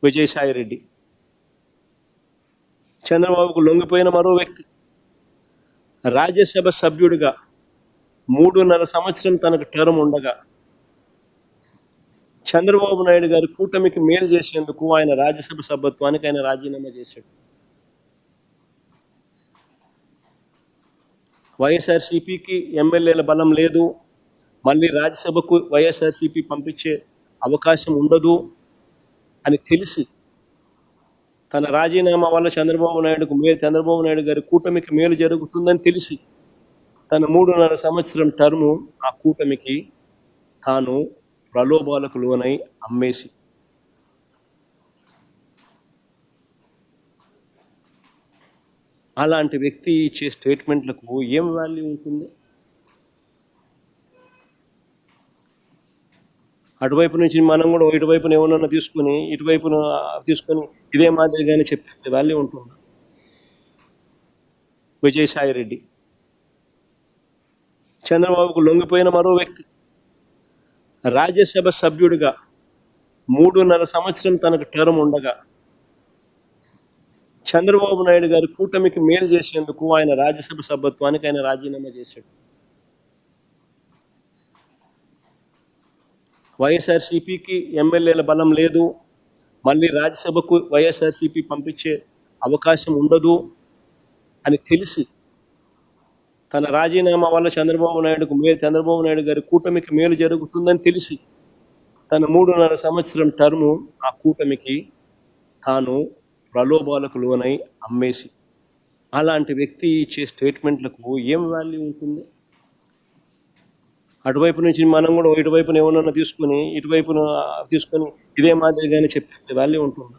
విజయసాయి రెడ్డి. చంద్రబాబుకు లొంగిపోయిన మరో వ్యక్తి. రాజ్యసభ సభ్యుడిగా 3.5 సంవత్సరం తనకు టర్మ్ ఉండగా చంద్రబాబు నాయుడు గారి కూటమికి మేలు చేసేందుకు ఆయన రాజ్యసభ సభ్యత్వానికి ఆయన రాజీనామా చేశాడు. వైఎస్ఆర్సీపీకి ఎమ్మెల్యేల బలం లేదు, మళ్ళీ రాజ్యసభకు వైఎస్ఆర్సీపీ పంపించే అవకాశం ఉండదు అని తెలిసి తన రాజీనామా వల్ల చంద్రబాబు నాయుడు గారి కూటమికి మేలు జరుగుతుందని తెలిసి తన 3.5 సంవత్సరం టర్ము ఆ కూటమికి తాను ప్రలోభాలకు లోనై అమ్మేసి అలాంటి వ్యక్తి ఇచ్చే స్టేట్మెంట్లకు ఏం వాల్యూ ఉంటుంది? అటువైపు నుంచి మనం కూడా ఇటువైపున ఏమన్నా తీసుకొని ఇటువైపున తీసుకొని ఇదే మాదిరిగానే చెప్పిస్తే వాల్యూ ఉంటుంది. విజయసాయి రెడ్డి. చంద్రబాబుకు లొంగిపోయిన మరో వ్యక్తి. రాజ్యసభ సభ్యుడిగా 3.5 సంవత్సరం తనకు టర్మ్ ఉండగా చంద్రబాబు నాయుడు గారి కూటమికి మేలు చేసేందుకు ఆయన రాజ్యసభ సభ్యత్వానికి ఆయన రాజీనామా చేశాడు. వైఎస్ఆర్సీపీకి ఎమ్మెల్యేల బలం లేదు, మళ్ళీ రాజ్యసభకు వైఎస్ఆర్సీపీ పంపించే అవకాశం ఉండదు అని తెలిసి తన రాజీనామా వల్ల చంద్రబాబు నాయుడు గారి కూటమికి మేలు జరుగుతుందని తెలిసి తన 3.5 సంవత్సరం టర్ము ఆ కూటమికి తాను ప్రలోభాలకు లోనై అమ్మేసి అలాంటి వ్యక్తి ఇచ్చే స్టేట్మెంట్లకు ఏం వాల్యూ ఉంటుంది? అటువైపు నుంచి మనం కూడా ఇటువైపున ఏమన్నా తీసుకొని ఇటువైపున తీసుకొని ఇదే మాదిరిగానే చెప్పిస్తే వాల్యూ ఉంటుంది.